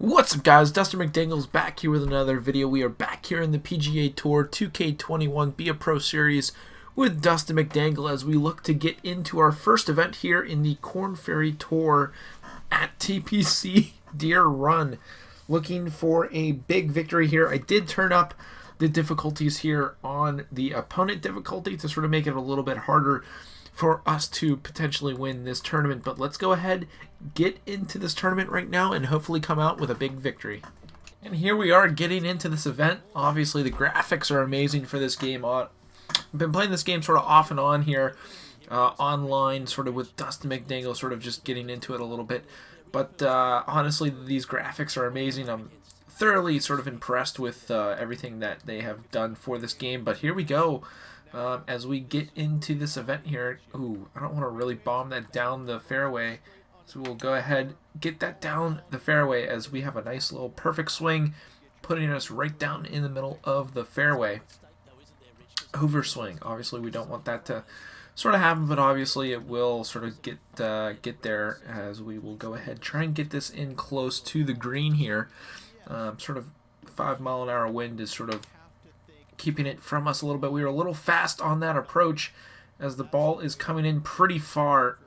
What's up, guys? Dustin McDaniels back here with another video. We are back here in the PGA Tour 2K21 Be a Pro Series with Dustin McDaniel as we look to get into our first event here in the Korn Ferry Tour at TPC Deer Run. Looking for a big victory here. I did turn up the difficulties here on the opponent difficulty to sort of make it a little bit harder for us to potentially win this tournament, but let's go ahead, get into this tournament right now, and hopefully come out with a big victory. And here we are getting into this event. Obviously, the graphics are amazing for this game. I've been playing this game sort of off and on here, online, sort of with Dustin McDaniel, sort of just getting into it a little bit. But honestly, these graphics are amazing. I'm thoroughly sort of impressed with everything that they have done for this game. But here we go. As we get into this event here. Ooh, I don't want to really bomb that down the fairway. So we'll go ahead, get that down the fairway as we have a nice little perfect swing, putting us right down in the middle of the fairway. Overswing. Obviously, we don't want that to sort of happen, but obviously it will sort of get there as we will go ahead, try and get this in close to the green here. Sort of 5-mile-an-hour wind is sort of keeping it from us a little bit. We were a little fast on that approach as the ball is coming in pretty far.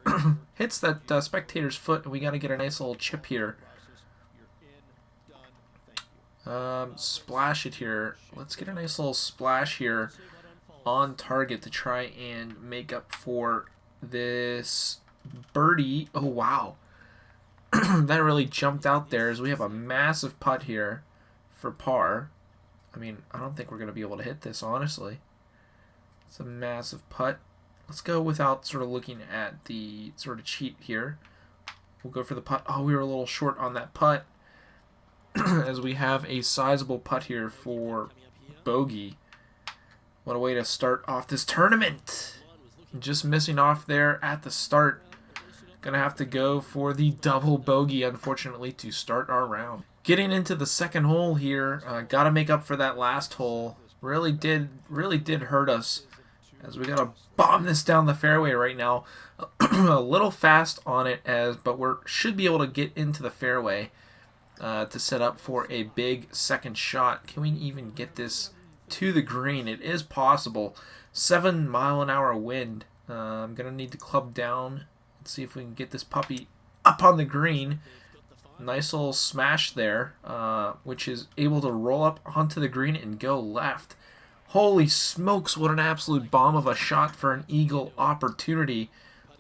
Hits that spectator's foot, and we got to get a nice little chip here. Splash it here. Let's get a nice little splash here on target to try and make up for this birdie. Oh, wow. That really jumped out there as we have a massive putt here for par. I mean, I don't think we're going to be able to hit this, honestly. It's a massive putt. Let's go without sort of looking at the sort of cheat here. We'll go for the putt. Oh, we were a little short on that putt as we have a sizable putt here for bogey. What a way to start off this tournament. Just missing off there at the start. Going to have to go for the double bogey, unfortunately, to start our round. Getting into the second hole here, got to make up for that last hole. Really did hurt us as we got to bomb this down the fairway right now. A little fast on it, but we should be able to get into the fairway to set up for a big second shot. Can we even get this to the green? It is possible. 7-mile-an-hour wind. I'm going to need to club down. Let's see if we can get this puppy up on the green. Nice little smash there, which is able to roll up onto the green and go left. Holy smokes, what an absolute bomb of a shot for an eagle opportunity.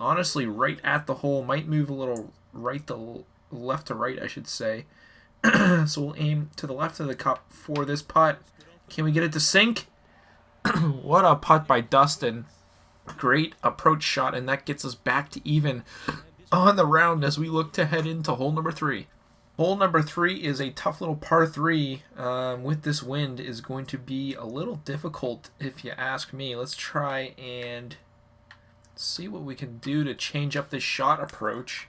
Honestly, right at the hole. Might move a little left to right, I should say. So we'll aim to the left of the cup for this putt. Can we get it to sink? What a putt by Dustin. Great approach shot, and that gets us back to even on the round as we look to head into hole number 3. Hole number 3 is a tough little par 3. With this wind is going to be a little difficult if you ask me. Let's try and see what we can do to change up this shot approach.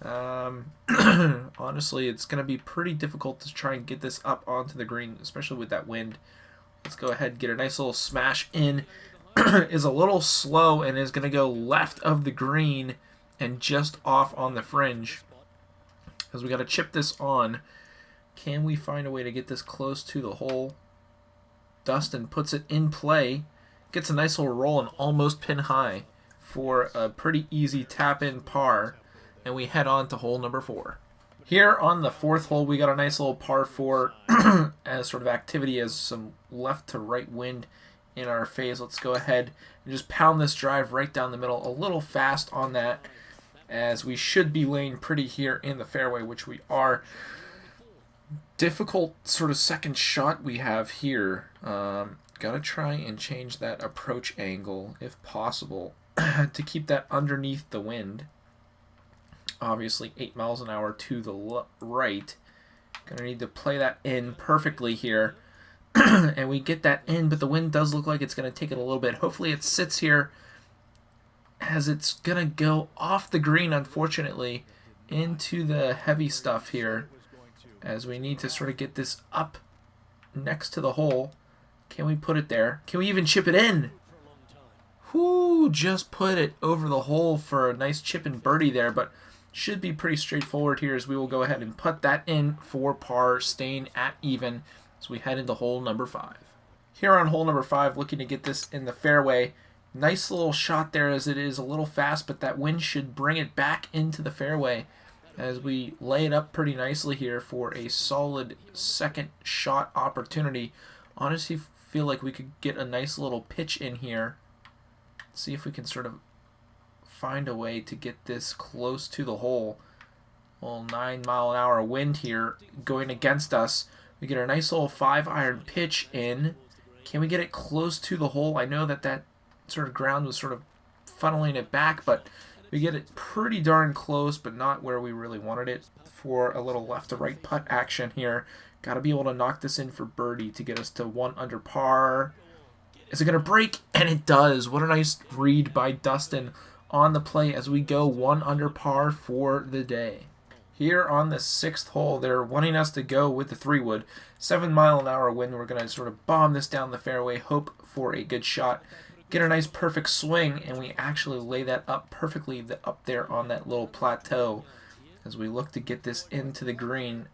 Honestly, it's going to be pretty difficult to try and get this up onto the green, especially with that wind. Let's go ahead and get a nice little smash in. Is a little slow and is going to go left of the green and just off on the fringe as we got to chip this on. Can we find a way to get this close to the hole? Dustin puts it in play, gets a nice little roll and almost pin high for a pretty easy tap in par, and we head on to hole number 4. Here on the 4th hole, we got a nice little par 4 as sort of activity as some left to right wind in our face. Let's go ahead and just pound this drive right down the middle. A little fast on that as we should be laying pretty here in the fairway, which we are. Difficult sort of second shot we have here. Gotta try and change that approach angle if possible to keep that underneath the wind. Obviously 8 miles an hour to the right. Gonna need to play that in perfectly here. And we get that in, but the wind does look like it's going to take it a little bit. Hopefully it sits here as it's going to go off the green, unfortunately, into the heavy stuff here as we need to sort of get this up next to the hole. Can we put it there? Can we even chip it in? Whoo, just put it over the hole for a nice chip and birdie there, but should be pretty straightforward here, as we will go ahead and put that in for par, staying at even as we head into hole number 5. Here on hole number 5, looking to get this in the fairway. Nice little shot there, as it is a little fast, but that wind should bring it back into the fairway as we lay it up pretty nicely here for a solid second shot opportunity. Honestly, feel like we could get a nice little pitch in here. See if we can sort of find a way to get this close to the hole. Well, 9-mile-an-hour wind here going against us. We get a nice little 5-iron pitch in. Can we get it close to the hole? I know that sort of ground was sort of funneling it back, but we get it pretty darn close, but not where we really wanted it for a little left to right putt action here. Got to be able to knock this in for birdie to get us to 1 under par. Is it going to break? And it does. What a nice read by Dustin on the play as we go 1 under par for the day. Here on the 6th hole, they're wanting us to go with the 3-wood. 7-mile-an-hour wind. We're going to sort of bomb this down the fairway, hope for a good shot, get a nice perfect swing, and we actually lay that up perfectly up there on that little plateau as we look to get this into the green.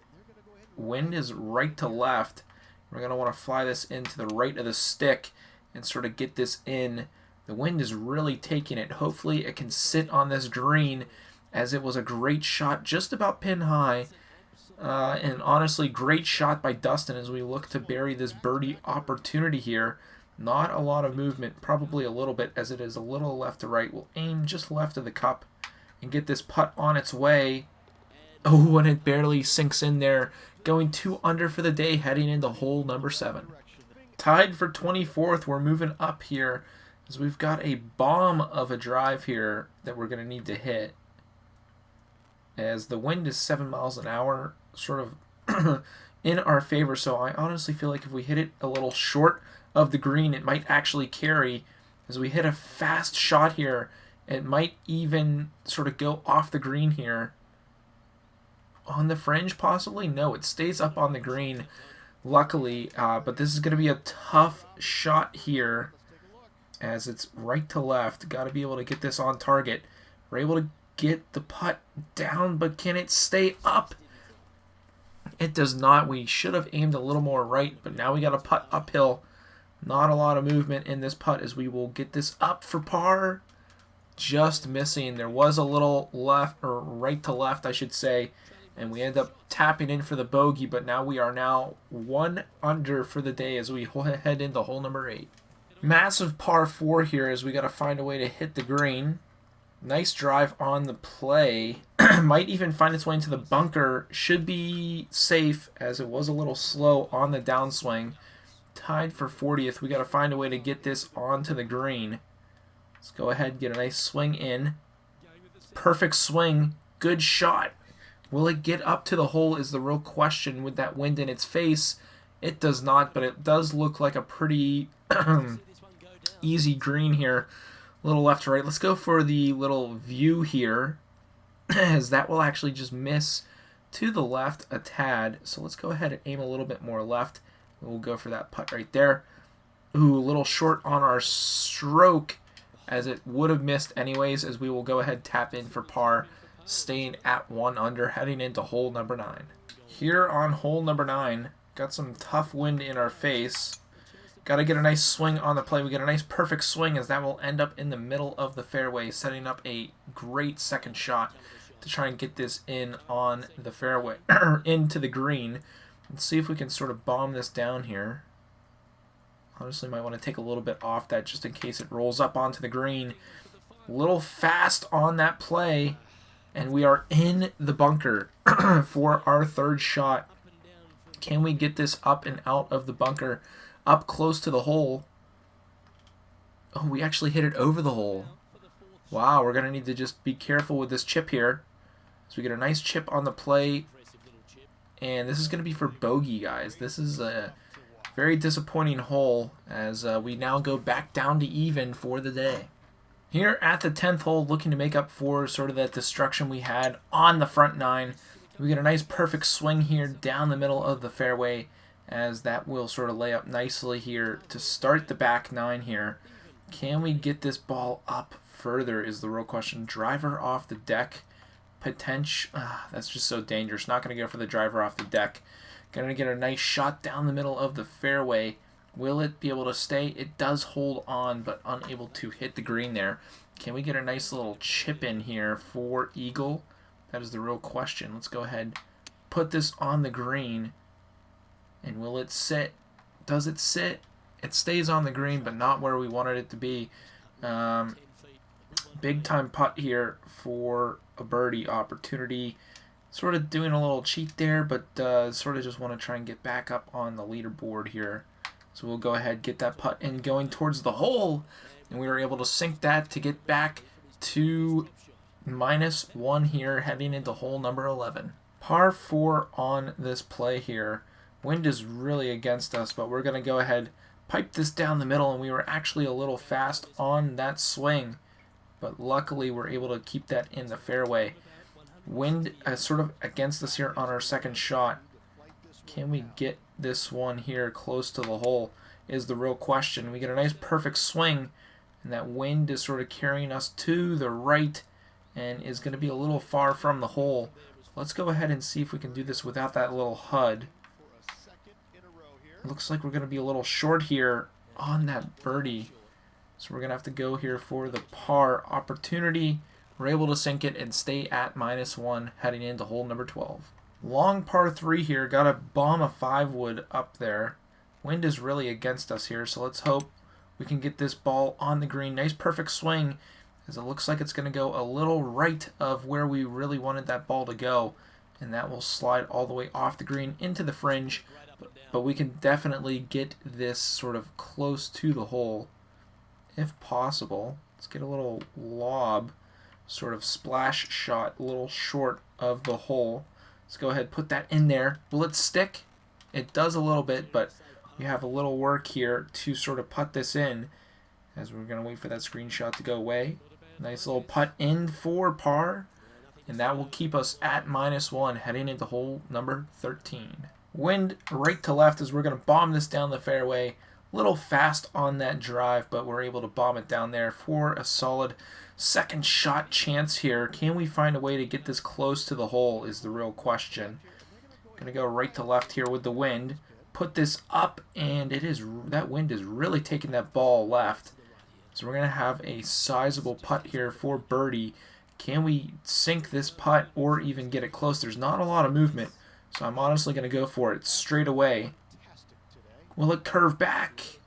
Wind is right to left. We're going to want to fly this into the right of the stick and sort of get this in. The wind is really taking it. Hopefully it can sit on this green, as it was a great shot, just about pin high. And honestly, great shot by Dustin as we look to bury this birdie opportunity here. Not a lot of movement, probably a little bit, as it is a little left to right. We'll aim just left of the cup and get this putt on its way. Oh, and it barely sinks in there. Going 2 under for the day, heading into hole number 7. Tied for 24th, we're moving up here, as we've got a bomb of a drive here that we're going to need to hit. As the wind is 7 miles an hour, sort of in our favor, so I honestly feel like if we hit it a little short of the green, it might actually carry. As we hit a fast shot here, it might even sort of go off the green here. On the fringe, possibly? No, it stays up on the green, luckily, but this is going to be a tough shot here, as it's right to left. Got to be able to get this on target. We're able to get the putt down, but can it stay up? It does not. We should have aimed a little more right, but now we got a putt uphill. Not a lot of movement in this putt, as we will get this up for par. Just missing. There was a little left, or right to left, I should say, and we end up tapping in for the bogey, but now we are 1 under for the day as we head into hole number 8. Massive par 4 here, as we got to find a way to hit the green. Nice drive on the play. Might even find its way into the bunker. Should be safe, as it was a little slow on the downswing. Tied for 40th. We got to find a way to get this onto the green. Let's go ahead and get a nice swing in. Perfect swing. Good shot. Will it get up to the hole is the real question with that wind in its face. It does not, but it does look like a pretty easy green here. A little left to right. Let's go for the little view here, as that will actually just miss to the left a tad. So let's go ahead and aim a little bit more left. We'll go for that putt right there. Ooh, a little short on our stroke, as it would have missed anyways, as we will go ahead tap in for par, staying at 1 under, heading into hole number 9. Here on hole number 9, got some tough wind in our face. Got to get a nice swing on the play. We get a nice perfect swing, as that will end up in the middle of the fairway, setting up a great second shot to try and get this in on the fairway, into the green. Let's see if we can sort of bomb this down here. Honestly, might want to take a little bit off that just in case it rolls up onto the green. A little fast on that play, and we are in the bunker for our 3rd shot. Can we get this up and out of the bunker, up close to the hole? Oh, we actually hit it over the hole. Wow, we're going to need to just be careful with this chip here. So we get a nice chip on the play, and this is going to be for bogey, guys. This is a very disappointing hole, as we now go back down to even for the day. Here at the 10th hole, looking to make up for sort of that destruction we had on the front 9. We get a nice perfect swing here down the middle of the fairway, as that will sort of lay up nicely here to start the back 9 here. Can we get this ball up further is the real question. Driver off the deck. potential. That's just so dangerous. Not going to go for the driver off the deck. Going to get a nice shot down the middle of the fairway. Will it be able to stay? It does hold on, but unable to hit the green there. Can we get a nice little chip in here for eagle? That is the real question. Let's go ahead, put this on the green, and will it sit? Does it sit? It stays on the green, but not where we wanted it to be. Big time putt here for a birdie opportunity. Sort of doing a little cheat there, but sort of just want to try and get back up on the leaderboard here. So we'll go ahead, get that putt in going towards the hole, and we were able to sink that to get back to -1 here, heading into hole number 11. Par 4 on this play here. Wind is really against us, but we're going to go ahead, pipe this down the middle, and we were actually a little fast on that swing, but luckily we're able to keep that in the fairway. Wind sort of against us here on our second shot. Can we get this one here close to the hole is the real question. We get a nice perfect swing, and that wind is sort of carrying us to the right and is going to be a little far from the hole. Let's go ahead and see if we can do this without that little HUD. Looks like we're going to be a little short here on that birdie. So we're going to have to go here for the par opportunity. We're able to sink it and stay at -1 heading into hole number 12. Long par 3 here. Got to bomb a 5-wood up there. Wind is really against us here, so let's hope we can get this ball on the green. Nice perfect swing, as it looks like it's going to go a little right of where we really wanted that ball to go, and that will slide all the way off the green into the fringe, but we can definitely get this sort of close to the hole if possible. Let's get a little lob, sort of splash shot, a little short of the hole. Let's go ahead, put that in there. Will it stick? It does a little bit, but we have a little work here to sort of putt this in, as we're going to wait for that screenshot to go away. Nice little putt in for par, and that will keep us at -1 heading into hole number 13. Wind right to left as we're going to bomb this down the fairway. A little fast on that drive, but we're able to bomb it down there for a solid second shot chance here. Can we find a way to get this close to the hole is the real question. Going to go right to left here with the wind. Put this up, and that wind is really taking that ball left. So we're going to have a sizable putt here for birdie. Can we sink this putt or even get it close? There's not a lot of movement, so I'm honestly going to go for it straight away. Will it curve back?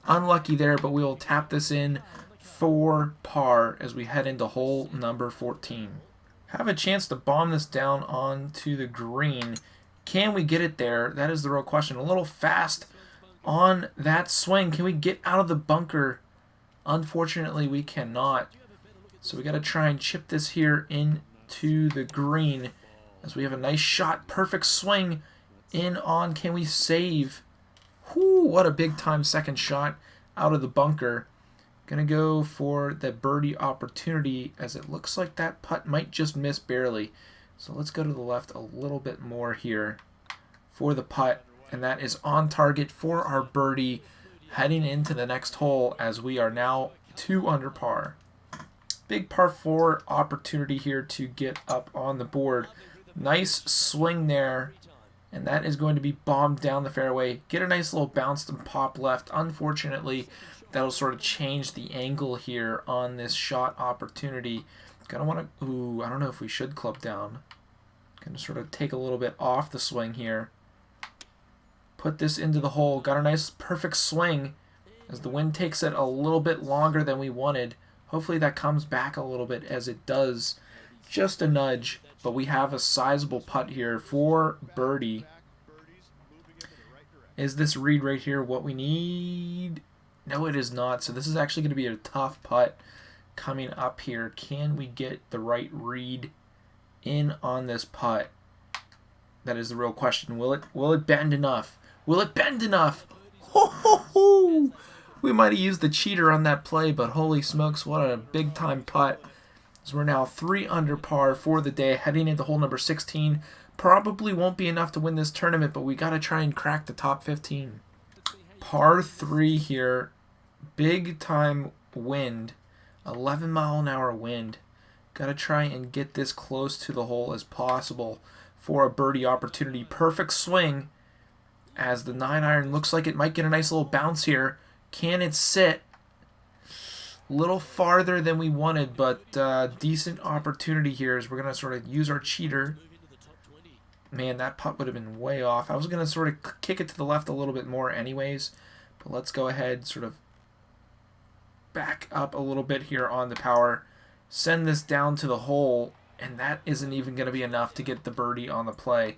Unlucky there, but we will tap this in for par as we head into hole number 14. Have a chance to bomb this down onto the green. Can we get it there? That is the real question. A little fast on that swing. Can we get out of the bunker? Unfortunately, we cannot. So we got to try and chip this here into the green as we have a nice shot. Perfect swing in on. Can we save? Whoo, what a big time second shot out of the bunker. Gonna go for the birdie opportunity, as it looks like that putt might just miss barely. So let's go to the left a little bit more here for the putt, and that is on target for our birdie heading into the next hole, as we are now 2 under par. Big par 4 opportunity here to get up on the board. Nice swing there, and that is going to be bombed down the fairway. Get a nice little bounce and pop left. Unfortunately, that'll sort of change the angle here on this shot opportunity. Gonna want to, I don't know if we should club down. Gonna sort of take a little bit off the swing here. Put this into the hole. Got a nice perfect swing as the wind takes it a little bit longer than we wanted. Hopefully that comes back a little bit, as it does. Just a nudge, but we have a sizable putt here for birdie. Is this read right here what we need? No, it is not. So this is actually going to be a tough putt coming up here. Can we get the right read in on this putt? That is the real question. Will it bend enough? Will it bend enough? Ho, ho, ho. We might have used the cheater on that play, but holy smokes, what a big time putt. So we're now 3 under par for the day, heading into hole number 16. Probably won't be enough to win this tournament, but we got to try and crack the top 15. Par 3 here. Big time wind. 11-mile-an-hour wind. Got to try and get this close to the hole as possible for a birdie opportunity. Perfect swing as the 9-iron looks like it might get a nice little bounce here. Can it sit? A little farther than we wanted, but decent opportunity here as we're going to sort of use our cheater. Man, that putt would have been way off. I was going to sort of kick it to the left a little bit more anyways, but let's go ahead, sort of back up a little bit here on the power. Send this down to the hole, and that isn't even going to be enough to get the birdie on the play.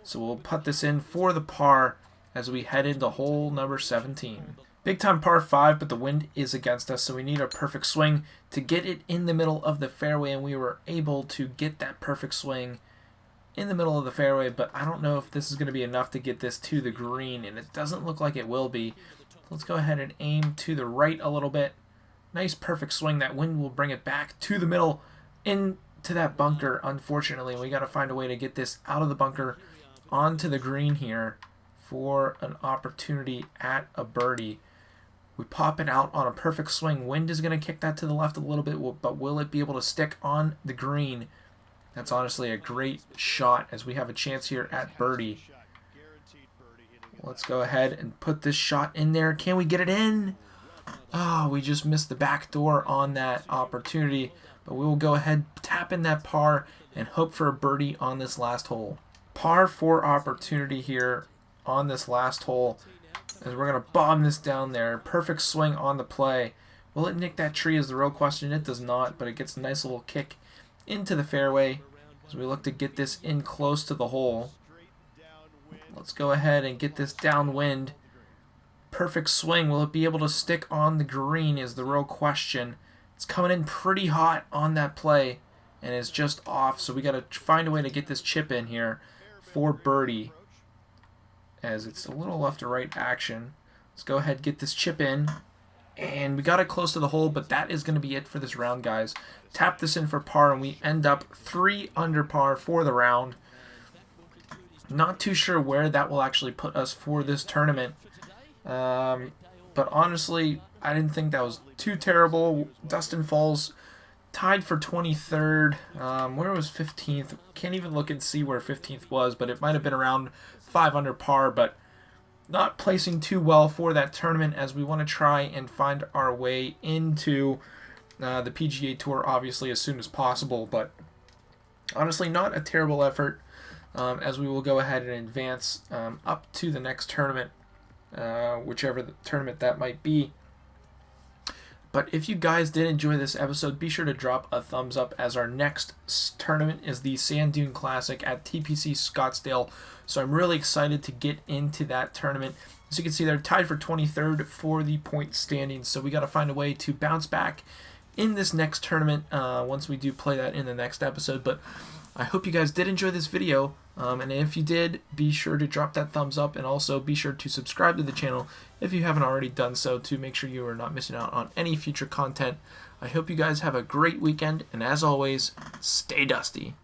So we'll put this in for the par as we head into hole number 17. Big time par 5, but the wind is against us, so we need a perfect swing to get it in the middle of the fairway, and we were able to get that perfect swing in the middle of the fairway, but I don't know if this is going to be enough to get this to the green, and it doesn't look like it will be. Let's go ahead and aim to the right a little bit. Nice perfect swing. That wind will bring it back to the middle into that bunker, unfortunately. We got to find a way to get this out of the bunker onto the green here for an opportunity at a birdie. We pop it out on a perfect swing. Wind is going to kick that to the left a little bit, but will it be able to stick on the green? That's honestly a great shot as we have a chance here at birdie. Let's go ahead and put this shot in there. Can we get it in? Oh, we just missed the back door on that opportunity, but we will go ahead, tap in that par, and hope for a birdie on this last hole. Par 4 opportunity here on this last hole as we're going to bomb this down there. Perfect swing on the play. Will it nick that tree is the real question. It does not, but it gets a nice little kick into the fairway as we look to get this in close to the hole. Let's go ahead and get this downwind. Perfect swing. Will it be able to stick on the green is the real question. It's coming in pretty hot on that play and is just off, so we got to find a way to get this chip in here for birdie as it's a little left to right action. Let's go ahead and get this chip in, and we got it close to the hole, but that is going to be it for this round, guys. Tap this in for par, and we end up 3 under par for the round. Not too sure where that will actually put us for this tournament. But honestly, I didn't think that was too terrible. Dustin Falls tied for 23rd. Where was 15th? Can't even look and see where 15th was, but it might have been around 5 under par, but not placing too well for that tournament as we want to try and find our way into the PGA Tour, obviously, as soon as possible. But honestly, not a terrible effort as we will go ahead and advance up to the next tournament, whichever the tournament that might be. But if you guys did enjoy this episode, be sure to drop a thumbs up as our next tournament is the Sand Dune Classic at TPC Scottsdale. So I'm really excited to get into that tournament. As you can see, they're tied for 23rd for the point standings. So we got to find a way to bounce back in this next tournament once we do play that in the next episode. But I hope you guys did enjoy this video. And if you did, be sure to drop that thumbs up, and also be sure to subscribe to the channel if you haven't already done so to make sure you are not missing out on any future content. I hope you guys have a great weekend, and as always, stay dusty.